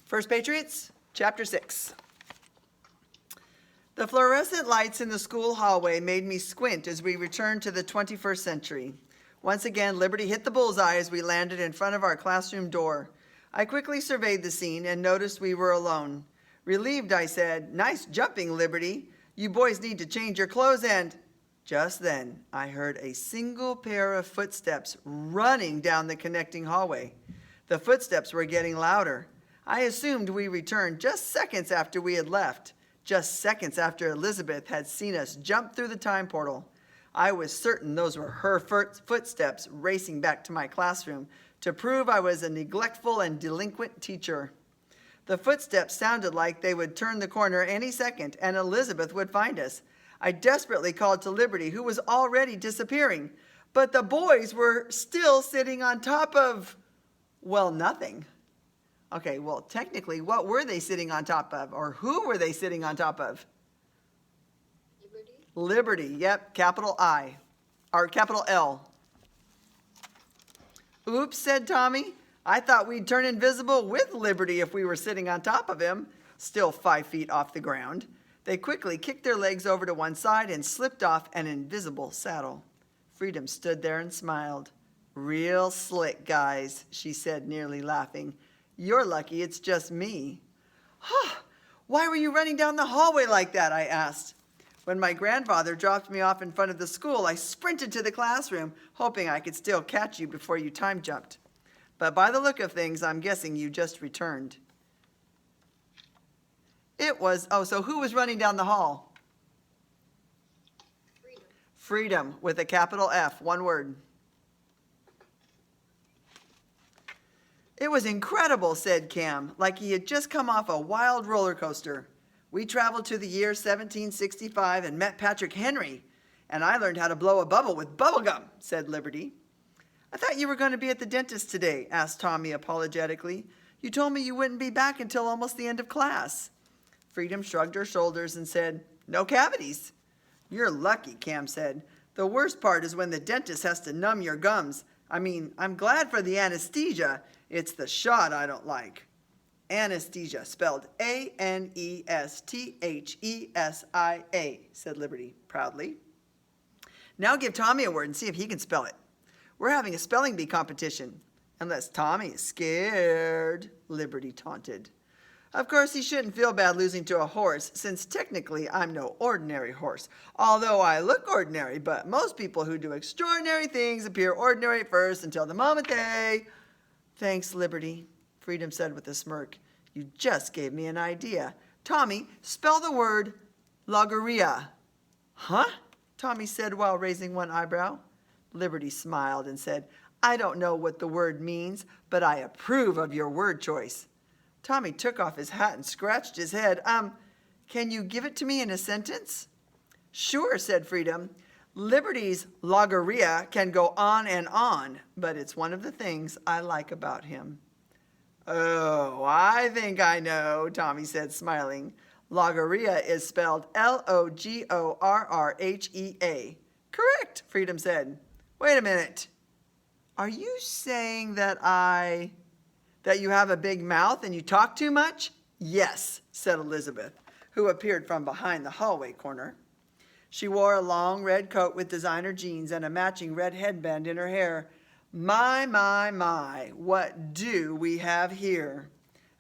First Patriots, chapter 6. The fluorescent lights in the school hallway made me squint as we returned to the 21st century. Once again, Liberty hit the bullseye as we landed in front of our classroom door. I quickly surveyed the scene and noticed we were alone. Relieved, I said, "Nice jumping, Liberty. You boys need to change your clothes and..." Just then, I heard a single pair of footsteps running down the connecting hallway. The footsteps were getting louder. I assumed we returned just seconds after we had left, just seconds after Elizabeth had seen us jump through the time portal. I was certain those were her footsteps racing back to my classroom to prove I was a neglectful and delinquent teacher. The footsteps sounded like they would turn the corner any second and Elizabeth would find us. I desperately called to Liberty, who was already disappearing, but the boys were still sitting on top of, well, nothing. Okay, well, technically, what were they sitting on top of? Or who were they sitting on top of? Liberty, yep, capital I, or capital L. Oops, said Tommy. I thought we'd turn invisible with Liberty if we were sitting on top of him, still 5 feet off the ground. They quickly kicked their legs over to one side and slipped off an invisible saddle. Freedom stood there and smiled. "Real slick, guys," she said, nearly laughing. "You're lucky it's just me." "Huh, why were you running down the hallway like that?" I asked. When my grandfather dropped me off in front of the school, I sprinted to the classroom, hoping I could still catch you before you time jumped. But by the look of things, I'm guessing you just returned. So who was running down the hall? Freedom, with a capital F, one word. "It was incredible," said Cam, like he had just come off a wild roller coaster. "We traveled to the year 1765 and met Patrick Henry, and I learned how to blow a bubble with bubble gum," said Liberty. "I thought you were going to be at the dentist today," asked Tommy apologetically. "You told me you wouldn't be back until almost the end of class." Freedom shrugged her shoulders and said, "No cavities." "You're lucky," Cam said. "The worst part is when the dentist has to numb your gums. I'm glad for the anesthesia. It's the shot I don't like." "Anesthesia, spelled A-N-E-S-T-H-E-S-I-A, said Liberty proudly. "Now give Tommy a word and see if he can spell it. We're having a spelling bee competition." "Unless Tommy is scared," Liberty taunted. "Of course, he shouldn't feel bad losing to a horse, since technically I'm no ordinary horse. Although I look ordinary, but most people who do extraordinary things appear ordinary at first until the moment they..." "Thanks, Liberty," Freedom said with a smirk. "You just gave me an idea. Tommy, spell the word logorrhea." "Huh?" Tommy said while raising one eyebrow. Liberty smiled and said, "I don't know what the word means, but I approve of your word choice." Tommy took off his hat and scratched his head. Can you give it to me in a sentence?" "Sure," said Freedom. "Liberty's logorrhea can go on, but it's one of the things I like about him." "Oh, I think I know," Tommy said, smiling. "Logorrhea is spelled Logorrhea. "Correct," Freedom said. "Wait a minute. Are you saying that you have a big mouth and you talk too much?" "Yes," said Elizabeth, who appeared from behind the hallway corner. She wore a long red coat with designer jeans and a matching red headband in her hair. My, what do we have here?"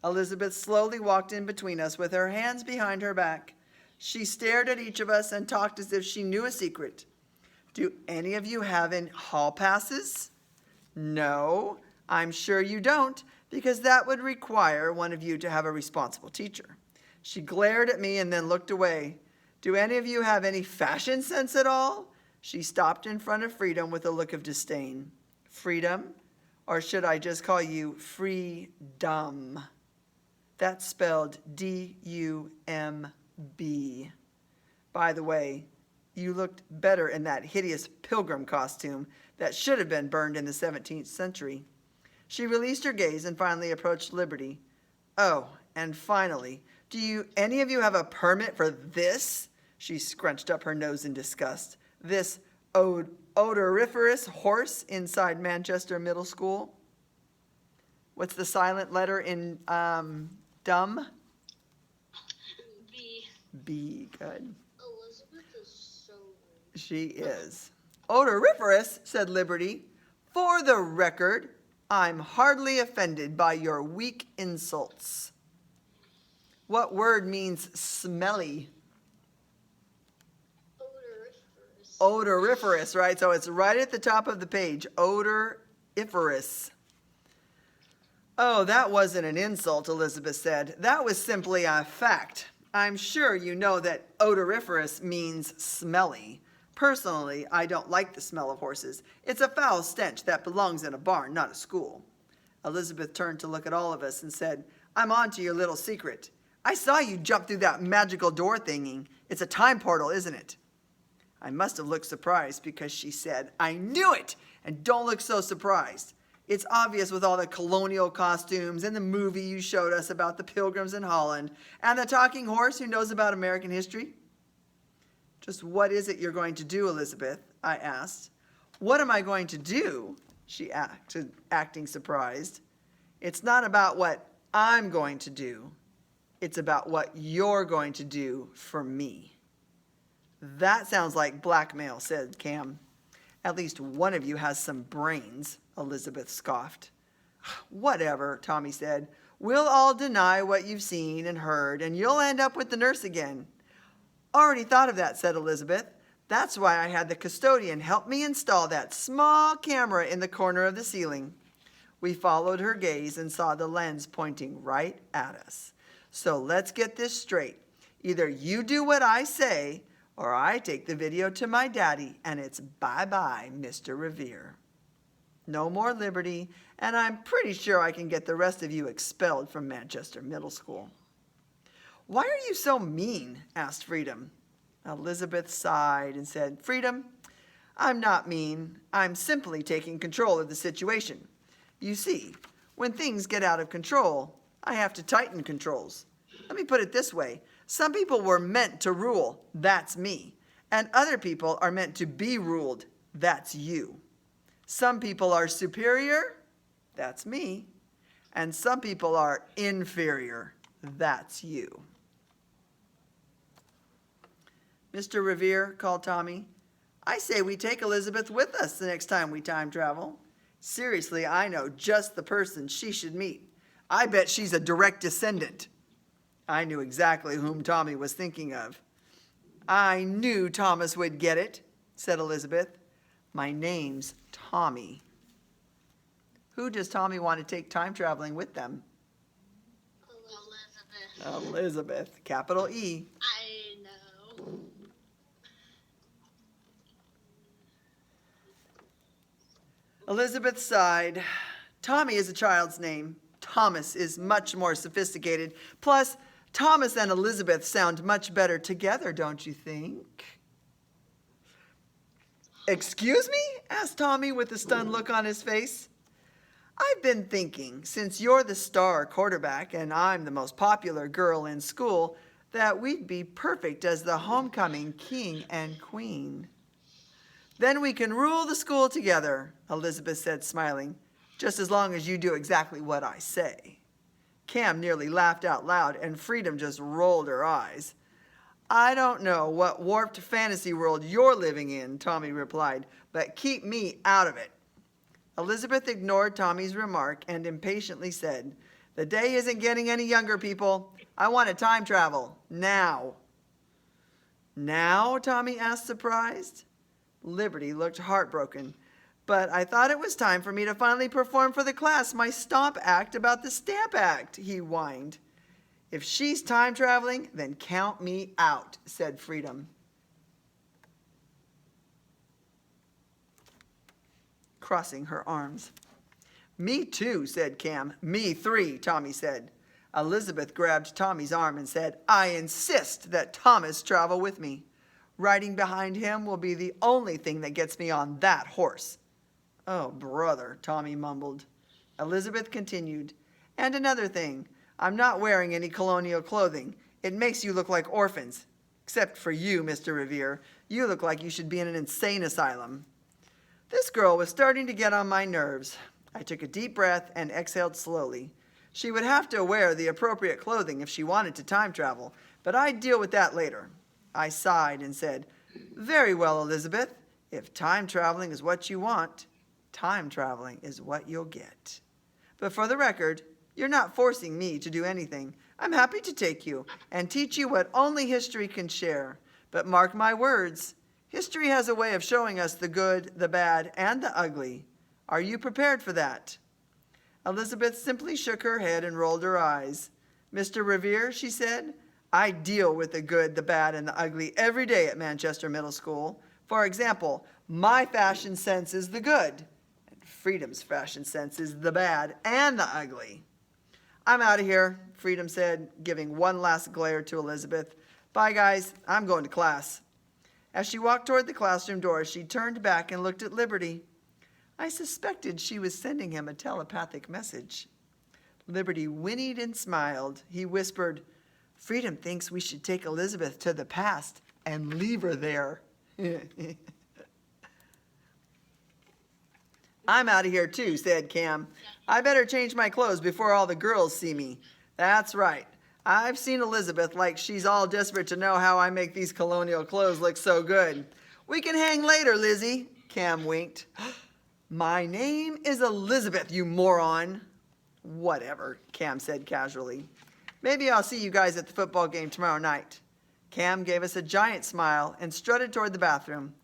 Elizabeth slowly walked in between us with her hands behind her back. She stared at each of us and talked as if she knew a secret. "Do any of you have any hall passes?" "No, I'm sure you don't, because that would require one of you to have a responsible teacher." She glared at me and then looked away. "Do any of you have any fashion sense at all?" She stopped in front of Freedom with a look of disdain. "Freedom, or should I just call you Free-dumb? That's spelled D-U-M-B. By the way, you looked better in that hideous pilgrim costume that should have been burned in the 17th century. She released her gaze and finally approached Liberty. "Oh, and finally, do any of you have a permit for this?" She scrunched up her nose in disgust. "This odoriferous horse inside Manchester Middle School?" What's the silent letter in Dumb? B. B, good. Elizabeth is so rude. She is. Odoriferous, said Liberty. For the record, I'm hardly offended by your weak insults. What word means smelly? Odoriferous. Odoriferous, right? So it's right at the top of the page. Odoriferous. Oh, that wasn't an insult, Elizabeth said. That was simply a fact. I'm sure you know that odoriferous means smelly. Personally, I don't like the smell of horses. It's a foul stench that belongs in a barn, not a school. Elizabeth turned to look at all of us and said, I'm on to your little secret. I saw you jump through that magical door thingy. It's a time portal, isn't it? I must have looked surprised because she said, I knew it! And don't look so surprised. It's obvious with all the colonial costumes and the movie you showed us about the Pilgrims in Holland and the talking horse who knows about American history. Just what is it you're going to do, Elizabeth? I asked. What am I going to do? She acted, acting surprised. It's not about what I'm going to do. It's about what you're going to do for me. That sounds like blackmail, said Cam. At least one of you has some brains, Elizabeth scoffed. Whatever, Tommy said. We'll all deny what you've seen and heard, and you'll end up with the nurse again. Already thought of that, said Elizabeth. That's why I had the custodian help me install that small camera in the corner of the ceiling. We followed her gaze and saw the lens pointing right at us. So let's get this straight. Either you do what I say, or I take the video to my daddy, and it's bye-bye, Mr. Revere. No more Liberty, and I'm pretty sure I can get the rest of you expelled from Manchester Middle School. Why are you so mean? Asked Freedom. Elizabeth sighed and said, Freedom, I'm not mean. I'm simply taking control of the situation. You see, when things get out of control, I have to tighten controls. Let me put it this way. Some people were meant to rule. That's me. And other people are meant to be ruled. That's you. Some people are superior. That's me. And some people are inferior. That's you. Mr. Revere, called Tommy, I say we take Elizabeth with us the next time we time travel. Seriously, I know just the person she should meet. I bet she's a direct descendant. I knew exactly whom Tommy was thinking of. I knew Thomas would get it, said Elizabeth. My name's Tommy. Who does Tommy want to take time traveling with them? Elizabeth. Elizabeth, capital E. I know. Elizabeth sighed. Tommy is a child's name. Thomas is much more sophisticated. Plus, Thomas and Elizabeth sound much better together, don't you think? Excuse me? Asked Tommy with a stunned look on his face. I've been thinking, since you're the star quarterback and I'm the most popular girl in school, that we'd be perfect as the homecoming king and queen. Then we can rule the school together, Elizabeth said, smiling, just as long as you do exactly what I say. Cam nearly laughed out loud, and Freedom just rolled her eyes. I don't know what warped fantasy world you're living in, Tommy replied, but keep me out of it. Elizabeth ignored Tommy's remark and impatiently said, The day isn't getting any younger, people. I want to time travel. Now. Now? Tommy asked, surprised. Liberty looked heartbroken. But I thought it was time for me to finally perform for the class my stomp act about the Stamp Act, he whined. If she's time traveling, then count me out, said Freedom. Crossing her arms. Me too, said Cam. Me three, Tommy said. Elizabeth grabbed Tommy's arm and said, I insist that Thomas travel with me. Riding behind him will be the only thing that gets me on that horse. Oh, brother, Tommy mumbled. Elizabeth continued, and another thing, I'm not wearing any colonial clothing. It makes you look like orphans. Except for you, Mr. Revere. You look like you should be in an insane asylum. This girl was starting to get on my nerves. I took a deep breath and exhaled slowly. She would have to wear the appropriate clothing if she wanted to time travel, but I'd deal with that later. I sighed and said, "Very well, Elizabeth. If time traveling is what you want, time traveling is what you'll get. But for the record, you're not forcing me to do anything. I'm happy to take you and teach you what only history can share. But mark my words, history has a way of showing us the good, the bad, and the ugly. Are you prepared for that?" Elizabeth simply shook her head and rolled her eyes. "Mr. Revere," she said, "I deal with the good, the bad, and the ugly every day at Manchester Middle School. For example, my fashion sense is the good, and Freedom's fashion sense is the bad and the ugly." "I'm out of here," Freedom said, giving one last glare to Elizabeth. "Bye, guys. I'm going to class." As she walked toward the classroom door, she turned back and looked at Liberty. I suspected she was sending him a telepathic message. Liberty whinnied and smiled. He whispered, "Freedom thinks we should take Elizabeth to the past and leave her there." "I'm out of here too," said Cam. "I better change my clothes before all the girls see me." "That's right. I've seen Elizabeth like she's all desperate to know how I make these colonial clothes look so good. We can hang later, Lizzie." Cam winked. "My name is Elizabeth, you moron." "Whatever," Cam said casually. "Maybe I'll see you guys at the football game tomorrow night." Cam gave us a giant smile and strutted toward the bathroom.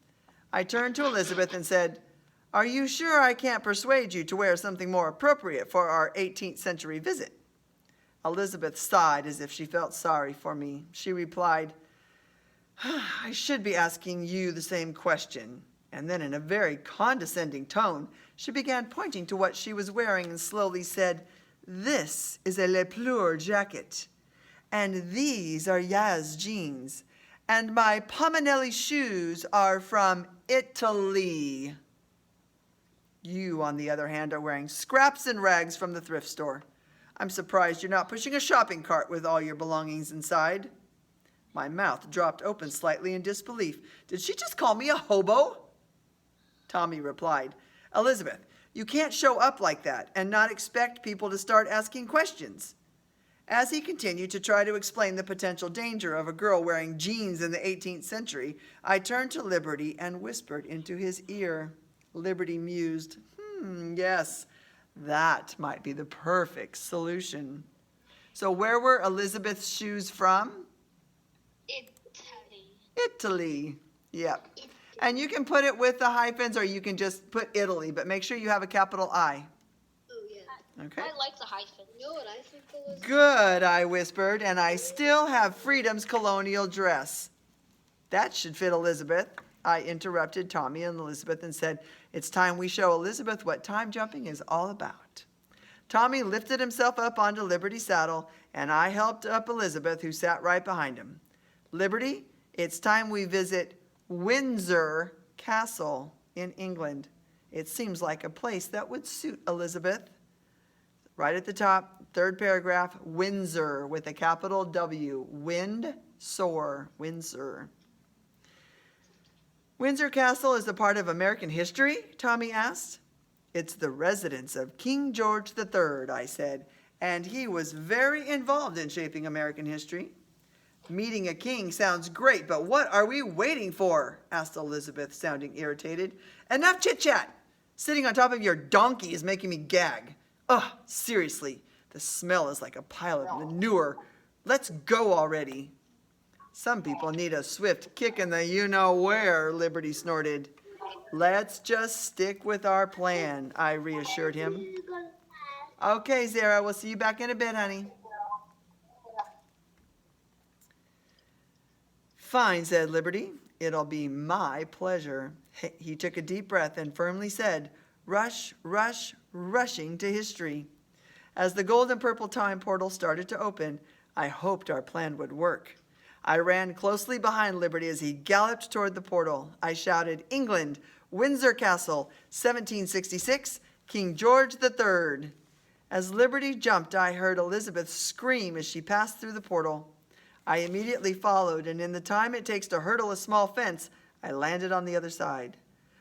I turned to Elizabeth and said, "Are you sure I can't persuade you to wear something more appropriate for our 18th century visit?" Elizabeth sighed as if she felt sorry for me. She replied, "I should be asking you the same question." And then in a very condescending tone, she began pointing to what she was wearing and slowly said, "This is a Le Pleur jacket, and these are Yaz jeans, and my Pominelli shoes are from Italy. You, on the other hand, are wearing scraps and rags from the thrift store. I'm surprised you're not pushing a shopping cart with all your belongings inside." My mouth dropped open slightly in disbelief. Did she just call me a hobo? Tommy replied, "Elizabeth, you can't show up like that and not expect people to start asking questions." As he continued to try to explain the potential danger of a girl wearing jeans in the 18th century, I turned to Liberty and whispered into his ear. Liberty mused, yes, that might be the perfect solution. So where were Elizabeth's shoes from? Italy. Italy. Yep. And you can put it with the hyphens or you can just put Italy, but make sure you have a capital I. Oh, yeah. Okay. I like the hyphen. You know what I think it was? Good, I whispered, and I still have Freedom's colonial dress. That should fit Elizabeth. I interrupted Tommy and Elizabeth and said, "It's time we show Elizabeth what time jumping is all about." Tommy lifted himself up onto Liberty's saddle, and I helped up Elizabeth, who sat right behind him. "Liberty, it's time we visit Windsor Castle in England. It seems like a place that would suit Elizabeth." Right at the top, third paragraph, Windsor with a capital W. Windsor. Windsor Castle is a part of American history? Tommy asked. "It's the residence of King George III, I said, and he was very involved in shaping American history. "Meeting a king sounds great, but what are we waiting for?" asked Elizabeth, sounding irritated. "Enough chit-chat! Sitting on top of your donkey is making me gag. Ugh, seriously, the smell is like a pile of manure. Let's go already." "Some people need a swift kick in the you-know-where," Liberty snorted. "Let's just stick with our plan," I reassured him. "Okay, Zara, we'll see you back in a bit, honey." "Fine," said Liberty. "It'll be my pleasure." He took a deep breath and firmly said, "Rush, rush, rushing to history." As the gold and purple time portal started to open, I hoped our plan would work. I ran closely behind Liberty as he galloped toward the portal. I shouted, "England, Windsor Castle, 1766, King George III." As Liberty jumped, I heard Elizabeth scream as she passed through the portal. I immediately followed, and in the time it takes to hurdle a small fence, I landed on the other side.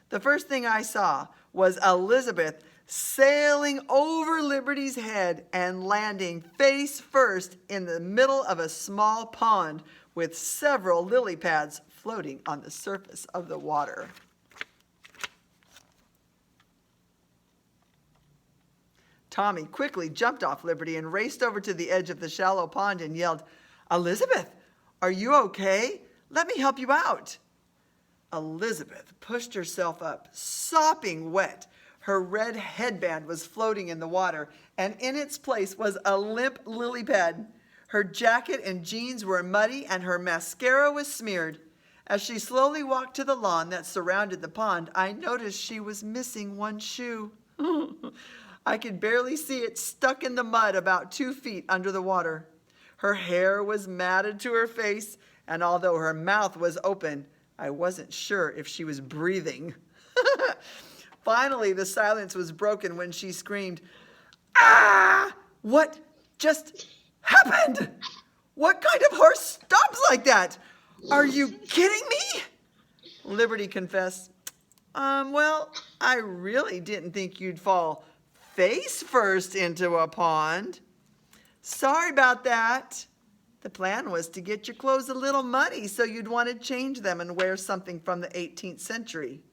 The first thing I saw was Elizabeth sailing over Liberty's head and landing face first in the middle of a small pond with several lily pads floating on the surface of the water. Tommy quickly jumped off Liberty and raced over to the edge of the shallow pond and yelled, "Elizabeth, are you okay? Let me help you out." Elizabeth pushed herself up, sopping wet. Her red headband was floating in the water, and in its place was a limp lily pad. Her jacket and jeans were muddy, and her mascara was smeared. As she slowly walked to the lawn that surrounded the pond, I noticed she was missing one shoe. I could barely see it stuck in the mud about 2 feet under the water. Her hair was matted to her face, and although her mouth was open, I wasn't sure if she was breathing. Finally, the silence was broken when she screamed, "Ah! What just happened? What kind of horse stops like that? Are you kidding me?" Liberty confessed, well, I really didn't think you'd fall face first into a pond. Sorry about that. The plan was to get your clothes a little muddy so you'd want to change them and wear something from the 18th century.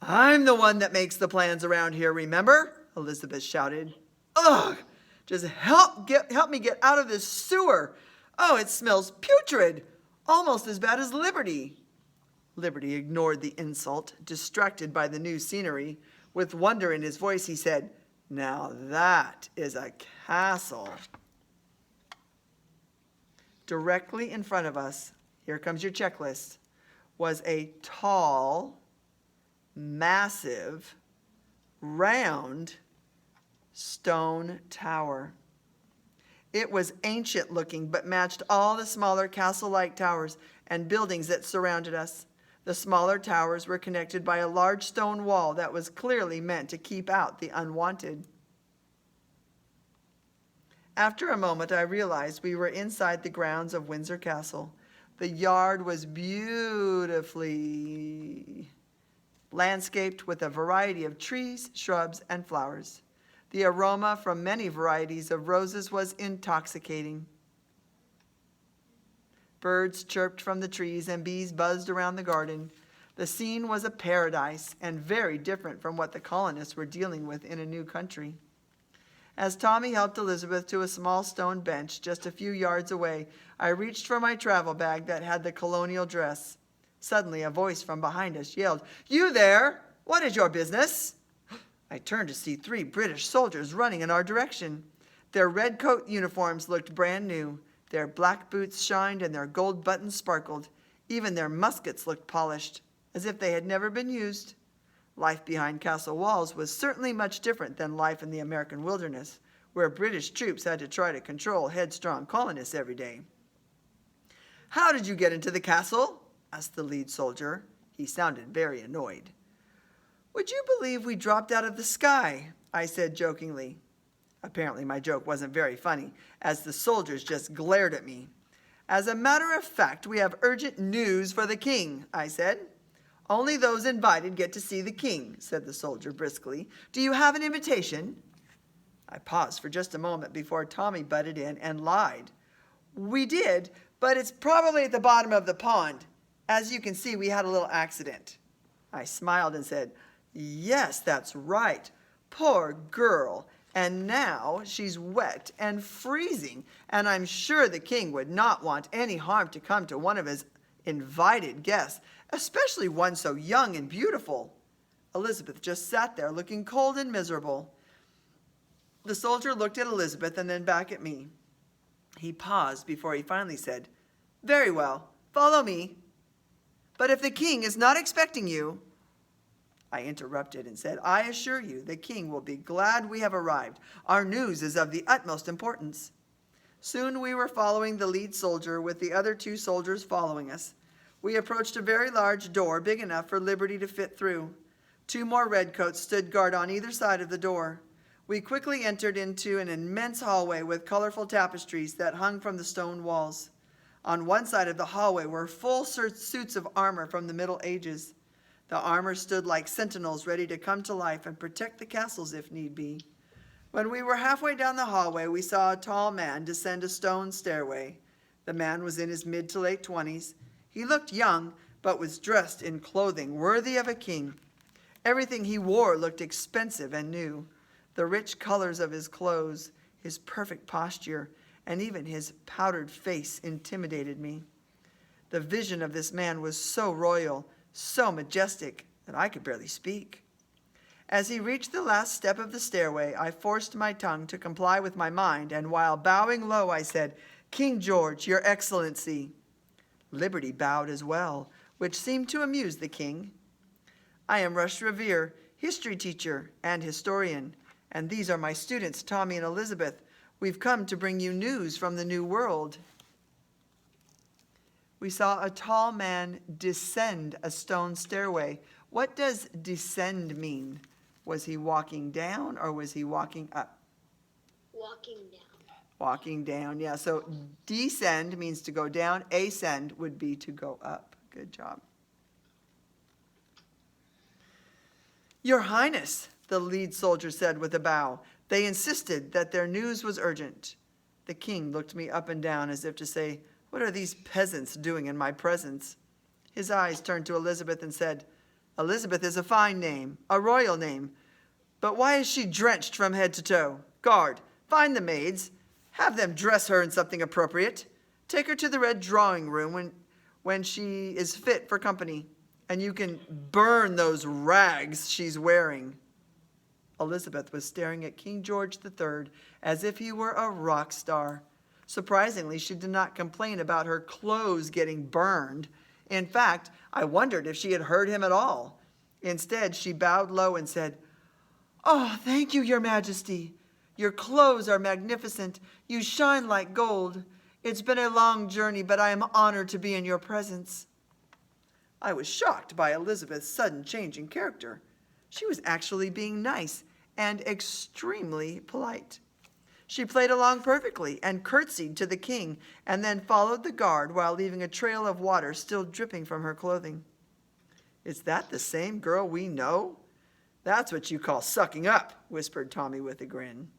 I'm the one that makes the plans around here, remember? Elizabeth shouted. Ugh! Just help me get out of this sewer. Oh, it smells putrid, almost as bad as Liberty. Liberty ignored the insult, distracted by the new scenery. With wonder in his voice, he said, "Now that is a castle." Directly in front of us, here comes your checklist, was a tall, massive, round stone tower. It was ancient looking, but matched all the smaller castle-like towers and buildings that surrounded us. The smaller towers were connected by a large stone wall that was clearly meant to keep out the unwanted. After a moment, I realized we were inside the grounds of Windsor Castle. The yard was beautifully landscaped with a variety of trees, shrubs, and flowers. The aroma from many varieties of roses was intoxicating. Birds chirped from the trees and bees buzzed around the garden. The scene was a paradise and very different from what the colonists were dealing with in a new country. As Tommy helped Elizabeth to a small stone bench just a few yards away, I reached for my travel bag that had the colonial dress. Suddenly, a voice from behind us yelled, "You there! What is your business?" I turned to see 3 British soldiers running in our direction. Their red coat uniforms looked brand new. Their black boots shined and their gold buttons sparkled. Even their muskets looked polished, as if they had never been used. Life behind castle walls was certainly much different than life in the American wilderness, where British troops had to try to control headstrong colonists every day. "How did you get into the castle?" asked the lead soldier. He sounded very annoyed. "Would you believe we dropped out of the sky?" I said jokingly. Apparently my joke wasn't very funny, as the soldiers just glared at me. "As a matter of fact, we have urgent news for the king," I said. "Only those invited get to see the king," said the soldier briskly. "Do you have an invitation?" I paused for just a moment before Tommy butted in and lied. "We did, but it's probably at the bottom of the pond. As you can see, we had a little accident." I smiled and said, "Yes, that's right. Poor girl. And now she's wet and freezing, and I'm sure the king would not want any harm to come to one of his invited guests, especially one so young and beautiful." Elizabeth just sat there looking cold and miserable. The soldier looked at Elizabeth and then back at me. He paused before he finally said, "Very well, follow me. But if the king is not expecting you—" I interrupted and said, "I assure you the king will be glad we have arrived. Our news is of the utmost importance." Soon we were following the lead soldier with the other 2 soldiers following us. We approached a very large door big enough for Liberty to fit through. 2 more redcoats stood guard on either side of the door. We quickly entered into an immense hallway with colorful tapestries that hung from the stone walls. On one side of the hallway were full suits of armor from the Middle Ages. The armor stood like sentinels ready to come to life and protect the castles if need be. When we were halfway down the hallway, we saw a tall man descend a stone stairway. The man was in his mid to late 20s. He looked young, but was dressed in clothing worthy of a king. Everything he wore looked expensive and new. The rich colors of his clothes, his perfect posture, and even his powdered face intimidated me. The vision of this man was so royal, so majestic, that I could barely speak. As he reached the last step of the stairway, I forced my tongue to comply with my mind, and while bowing low, I said, "King George, your excellency." Liberty bowed as well, which seemed to amuse the king. "I am Rush Revere, history teacher and historian, and these are my students, Tommy and Elizabeth. We've come to bring you news from the New World." We saw a tall man descend a stone stairway. What does descend mean? Was he walking down or was he walking up? Walking down. Walking down, yeah. So descend means to go down. Ascend would be to go up. Good job. "Your Highness," the lead soldier said with a bow. They insisted that their news was urgent. The king looked me up and down as if to say, "What are these peasants doing in my presence?" His eyes turned to Elizabeth and said, "Elizabeth is a fine name, a royal name, but why is she drenched from head to toe? Guard, find the maids. Have them dress her in something appropriate. Take her to the red drawing room when she is fit for company, and you can burn those rags she's wearing." Elizabeth was staring at King George III as if he were a rock star. Surprisingly, she did not complain about her clothes getting burned. In fact, I wondered if she had heard him at all. Instead, she bowed low and said, "Oh, thank you, Your Majesty. Your clothes are magnificent. You shine like gold. It's been a long journey, but I am honored to be in your presence." I was shocked by Elizabeth's sudden change in character. She was actually being nice and extremely polite. She played along perfectly and curtsied to the king and then followed the guard while leaving a trail of water still dripping from her clothing. "Is that the same girl we know?" "That's what you call sucking up," whispered Tommy with a grin.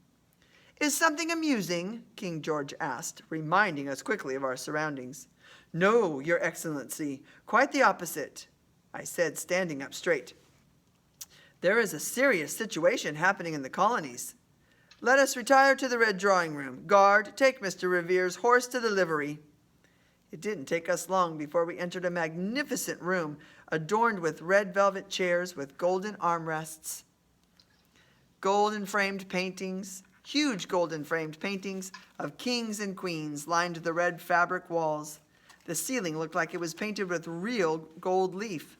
"Is something amusing?" King George asked, reminding us quickly of our surroundings. "No, Your Excellency, quite the opposite," I said, standing up straight. "There is a serious situation happening in the colonies. Let us retire to the red drawing room. Guard, take Mr. Revere's horse to the livery." It didn't take us long before we entered a magnificent room adorned with red velvet chairs with golden armrests. Golden framed paintings, huge golden framed paintings of kings and queens lined the red fabric walls. The ceiling looked like it was painted with real gold leaf.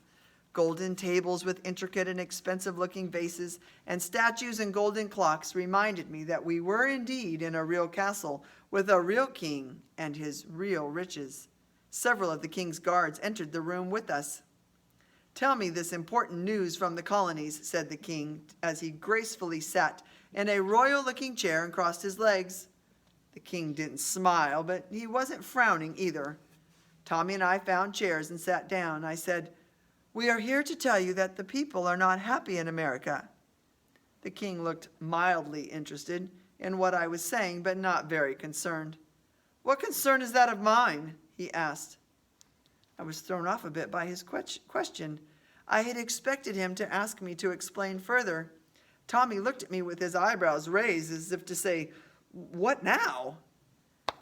Golden tables with intricate and expensive-looking vases and statues and golden clocks reminded me that we were indeed in a real castle with a real king and his real riches. Several of the king's guards entered the room with us. "Tell me this important news from the colonies," said the king as he gracefully sat in a royal-looking chair and crossed his legs. The king didn't smile, but he wasn't frowning either. Tommy and I found chairs and sat down. I said, "We are here to tell you that the people are not happy in America." The king looked mildly interested in what I was saying, but not very concerned. "What concern is that of mine?" he asked. I was thrown off a bit by his question. I had expected him to ask me to explain further. Tommy looked at me with his eyebrows raised as if to say, "What now?"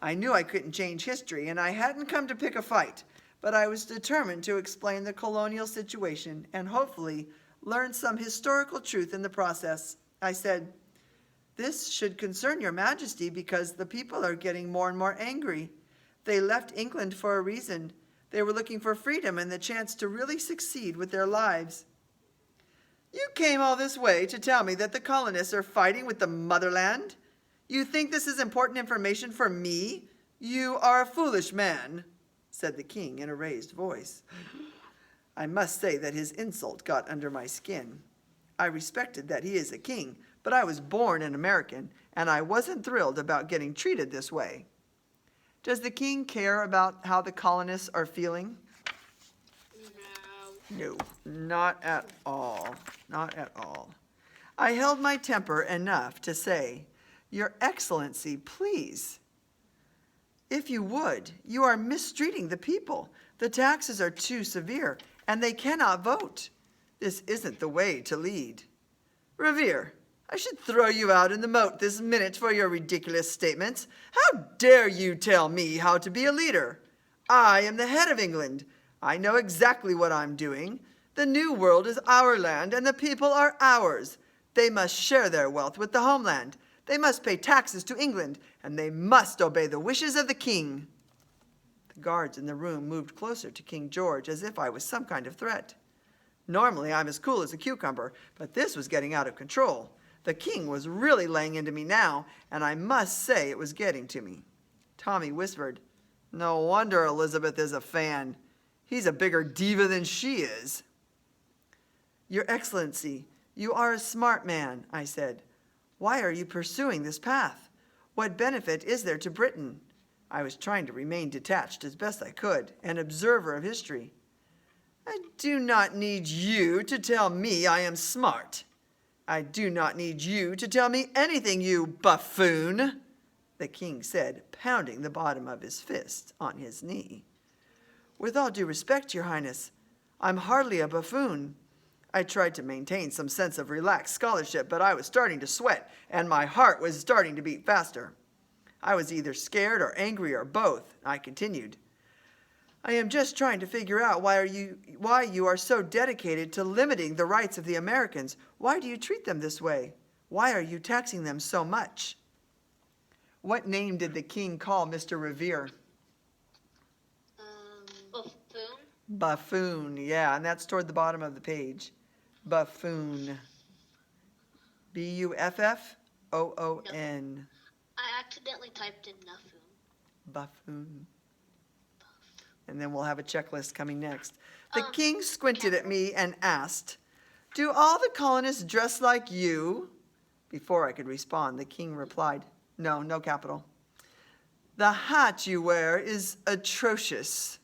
I knew I couldn't change history, and I hadn't come to pick a fight, but I was determined to explain the colonial situation and hopefully learn some historical truth in the process. I said, "This should concern Your Majesty because the people are getting more and more angry. They left England for a reason. They were looking for freedom and the chance to really succeed with their lives." "You came all this way to tell me that the colonists are fighting with the motherland? You think this is important information for me? You are a foolish man," said the king in a raised voice. I must say that his insult got under my skin. I respected that he is a king, but I was born an American, and I wasn't thrilled about getting treated this way. "Does the king care about how the colonists are feeling?" No. No, not at all. Not at all. I held my temper enough to say, Your Excellency, please. If you would, you are mistreating the people. The taxes are too severe, and they cannot vote. This isn't the way to lead. Revere, I should throw you out in the moat this minute for your ridiculous statements. How dare you tell me how to be a leader? I am the head of England. I know exactly what I'm doing. The New World is our land, and the people are ours. They must share their wealth with the homeland. They must pay taxes to England, and they must obey the wishes of the king. The guards in the room moved closer to King George as if I was some kind of threat. Normally, I'm as cool as a cucumber, but this was getting out of control. The king was really laying into me now, and I must say it was getting to me. Tommy whispered, No wonder Elizabeth is a fan. He's a bigger diva than she is. Your Excellency, you are a smart man, I said. Why are you pursuing this path? What benefit is there to Britain? I was trying to remain detached as best I could, an observer of history. I do not need you to tell me I am smart. I do not need you to tell me anything, you buffoon, the king said, pounding the bottom of his fist on his knee. With all due respect, Your Highness, I'm hardly a buffoon. I tried to maintain some sense of relaxed scholarship, but I was starting to sweat, and my heart was starting to beat faster. I was either scared or angry or both. I continued. I am just trying to figure out why you are so dedicated to limiting the rights of the Americans. Why do you treat them this way? Why are you taxing them so much? What name did the king call Mr. Revere? Buffoon. Buffoon, yeah, and that's toward the bottom of the page. Buffoon. B-U-F-F-O-O-N. I accidentally typed in Nuffoon. Buffoon. And then we'll have a checklist coming next. The king squinted at capital? me and asked, Do all the colonists dress like you? Before I could respond, the king replied, No, no capital. The hat you wear is atrocious.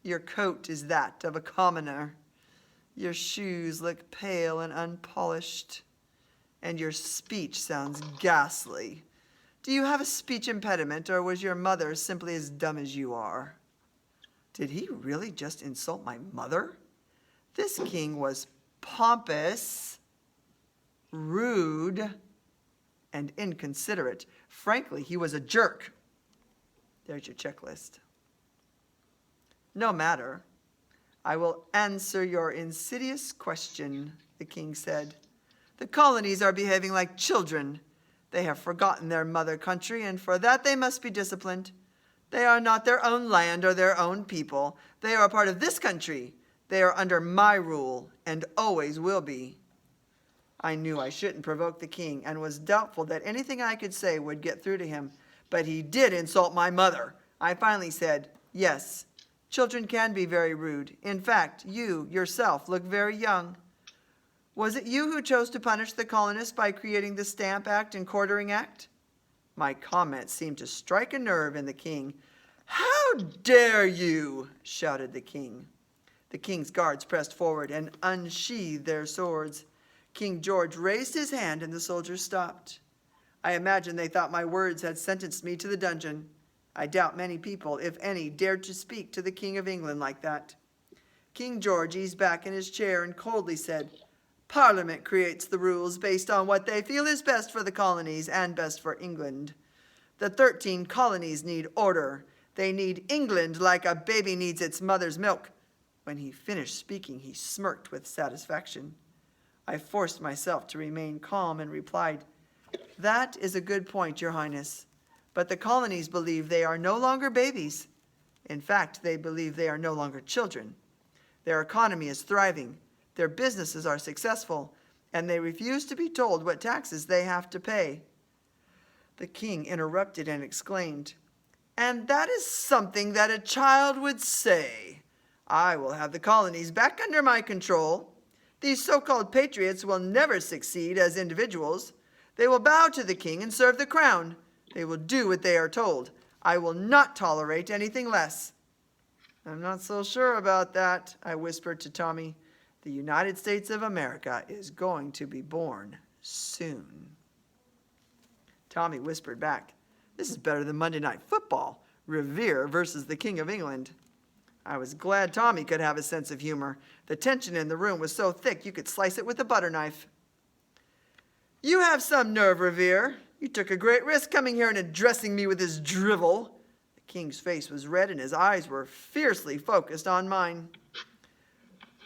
Your coat is that of a commoner. Your shoes look pale and unpolished. And your speech sounds ghastly. Do you have a speech impediment, or was your mother simply as dumb as you are? Did he really just insult my mother? This king was pompous, rude, and inconsiderate. Frankly, he was a jerk. There's your checklist. No matter. I will answer your insidious question, the king said. The colonies are behaving like children. They have forgotten their mother country, and for that they must be disciplined. They are not their own land or their own people. They are a part of this country. They are under my rule, and always will be. I knew I shouldn't provoke the king, and was doubtful that anything I could say would get through to him. But he did insult my mother. I finally said, Yes, children can be very rude. In fact, you yourself look very young. Was it you who chose to punish the colonists by creating the Stamp Act and Quartering Act? My comment seemed to strike a nerve in the king. How dare you? Shouted the king. The king's guards pressed forward and unsheathed their swords. King George raised his hand and the soldiers stopped. I imagine they thought my words had sentenced me to the dungeon. I doubt many people, if any, dared to speak to the King of England like that. King George eased back in his chair and coldly said, Parliament creates the rules based on what they feel is best for the colonies and best for England. The 13 colonies need order. They need England like a baby needs its mother's milk. When he finished speaking, he smirked with satisfaction. I forced myself to remain calm and replied, That is a good point, Your Highness. But the colonies believe they are no longer babies. In fact, they believe they are no longer children. Their economy is thriving. Their businesses are successful, and they refuse to be told what taxes they have to pay. The king interrupted and exclaimed, And that is something that a child would say. I will have the colonies back under my control. These so-called patriots will never succeed as individuals. They will bow to the king and serve the crown. They will do what they are told. I will not tolerate anything less. I'm not so sure about that, I whispered to Tommy. The United States of America is going to be born soon. Tommy whispered back, this is better than Monday Night Football, Revere versus the King of England. I was glad Tommy could have a sense of humor. The tension in the room was so thick you could slice it with a butter knife. You have some nerve, Revere. You took a great risk coming here and addressing me with this drivel. The king's face was red and his eyes were fiercely focused on mine.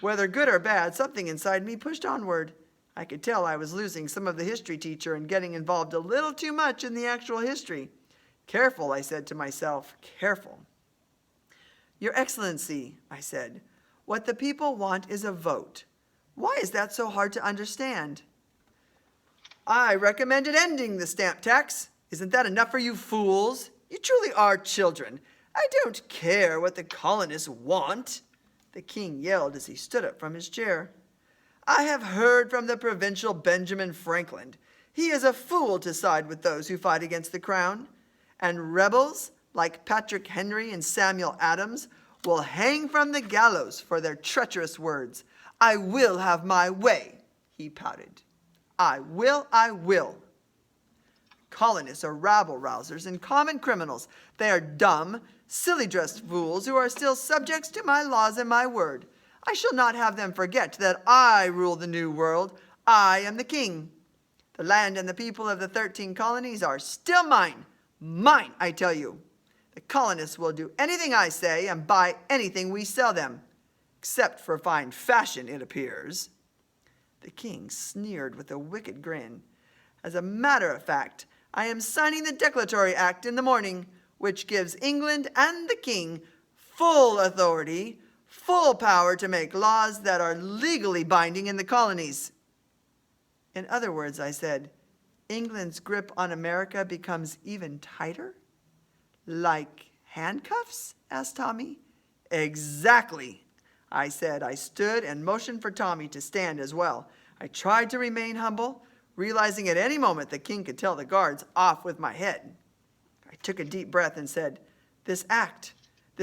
Whether good or bad, something inside me pushed onward. I could tell I was losing some of the history teacher and getting involved a little too much in the actual history. Careful, I said to myself, careful. Your Excellency, I said, what the people want is a vote. Why is that so hard to understand? I recommended ending the stamp tax. Isn't that enough for you fools? You truly are children. I don't care what the colonists want, the king yelled as he stood up from his chair. I have heard from the provincial Benjamin Franklin. He is a fool to side with those who fight against the crown. And rebels like Patrick Henry and Samuel Adams will hang from the gallows for their treacherous words. I will have my way, he pouted. I will. Colonists are rabble-rousers and common criminals. They are dumb, silly-dressed fools who are still subjects to my laws and my word. I shall not have them forget that I rule the new world. I am the king. The land and the people of the 13 colonies are still mine. Mine, I tell you. The colonists will do anything I say and buy anything we sell them, except for fine fashion, it appears. The king sneered with a wicked grin. As a matter of fact, I am signing the Declaratory Act in the morning, which gives England and the king full authority, full power to make laws that are legally binding in the colonies. In other words, I said, England's grip on America becomes even tighter? Like handcuffs? Asked Tommy. Exactly, I said. I stood and motioned for Tommy to stand as well. I tried to remain humble, realizing at any moment the king could tell the guards off with my head. I took a deep breath and said, this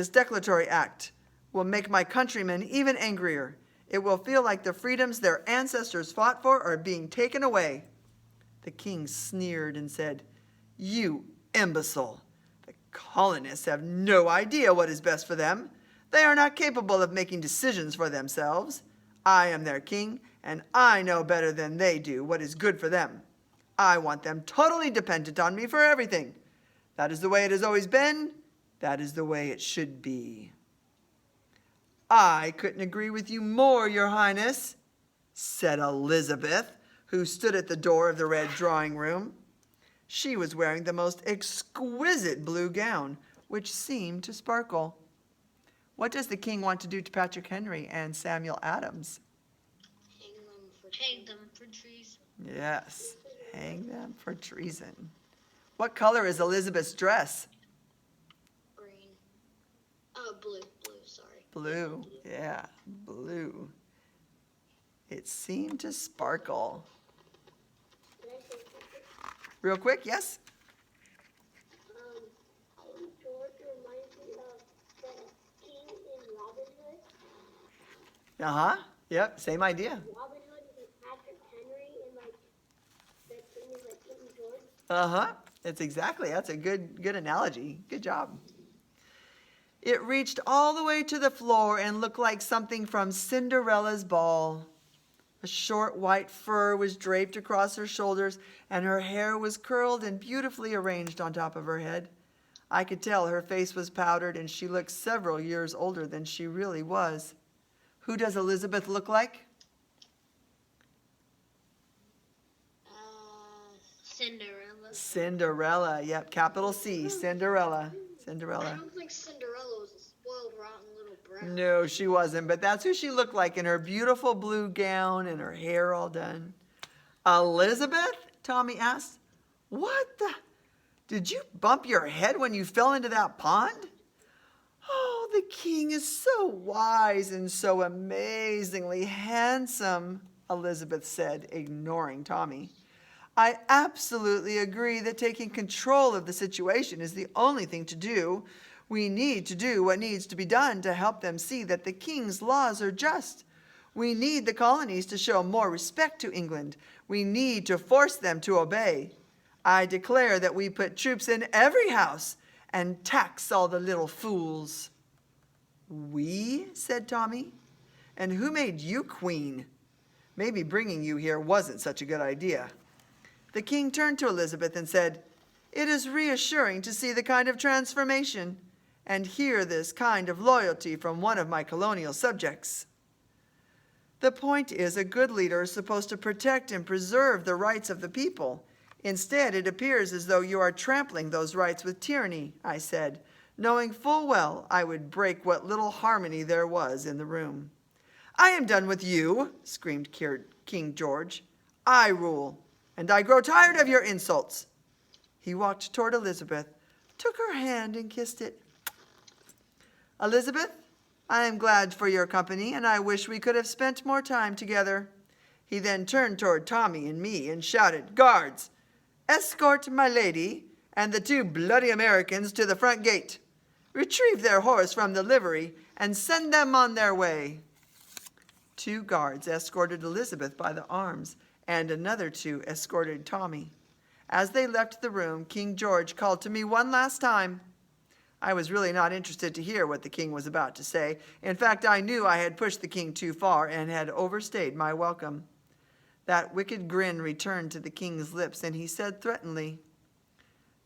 Declaratory Act, will make my countrymen even angrier. It will feel like the freedoms their ancestors fought for are being taken away. The king sneered and said, you imbecile. The colonists have no idea what is best for them. They are not capable of making decisions for themselves. I am their king, and I know better than they do what is good for them. I want them totally dependent on me for everything. That is the way it has always been. That is the way it should be. I couldn't agree with you more, Your Highness, said Elizabeth, who stood at the door of the red drawing room. She was wearing the most exquisite blue gown, which seemed to sparkle. What does the king want to do to Patrick Henry and Samuel Adams? Hang them for treason. Yes, hang them for treason. What color is Elizabeth's dress? Green. Oh, blue, sorry. Blue, yeah, blue. It seemed to sparkle. Real quick, yes? George reminds me of the king in Robin Hood. Uh-huh, yep, same idea. Robin Hood is Patrick Henry, and the king is King George. Uh-huh, that's a good analogy. Good job. It reached all the way to the floor and looked like something from Cinderella's ball. A short white fur was draped across her shoulders, and her hair was curled and beautifully arranged on top of her head. I could tell her face was powdered, and she looked several years older than she really was. Who does Elizabeth look like? Cinderella. Cinderella, yep, capital C, Cinderella. I don't think Cinderella was a spoiled, rotten little brat. No, she wasn't, but that's who she looked like in her beautiful blue gown and her hair all done. Elizabeth? Tommy asked. What the? Did you bump your head when you fell into that pond? Oh, the king is so wise and so amazingly handsome, Elizabeth said, ignoring Tommy. I absolutely agree that taking control of the situation is the only thing to do. We need to do what needs to be done to help them see that the king's laws are just. We need the colonies to show more respect to England. We need to force them to obey. I declare that we put troops in every house and tax all the little fools." "We?" said Tommy. "And who made you queen? Maybe bringing you here wasn't such a good idea." The king turned to Elizabeth and said, "It is reassuring to see the kind of transformation and hear this kind of loyalty from one of my colonial subjects. The point is, a good leader is supposed to protect and preserve the rights of the people. Instead, it appears as though you are trampling those rights with tyranny," I said, knowing full well I would break what little harmony there was in the room. "I am done with you," screamed King George. "I rule, and I grow tired of your insults." He walked toward Elizabeth, took her hand, and kissed it. "Elizabeth, I am glad for your company, and I wish we could have spent more time together." He then turned toward Tommy and me and shouted, "Guards, escort my lady and the 2 bloody Americans to the front gate. Retrieve their horse from the livery and send them on their way." 2 guards escorted Elizabeth by the arms, and another 2 escorted Tommy. As they left the room, King George called to me one last time. I was really not interested to hear what the king was about to say. In fact, I knew I had pushed the king too far and had overstayed my welcome. That wicked grin returned to the king's lips, and he said threateningly,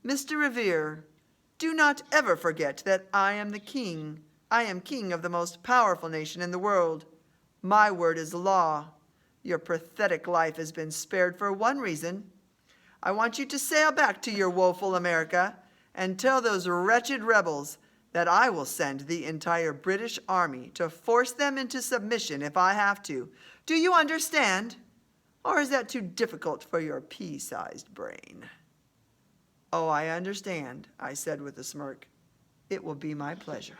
"Mr. Revere, do not ever forget that I am the king. I am king of the most powerful nation in the world. My word is law. Your pathetic life has been spared for one reason. I want you to sail back to your woeful America and tell those wretched rebels that I will send the entire British army to force them into submission if I have to. Do you understand? Or is that too difficult for your pea-sized brain?" "Oh, I understand," I said with a smirk. "It will be my pleasure."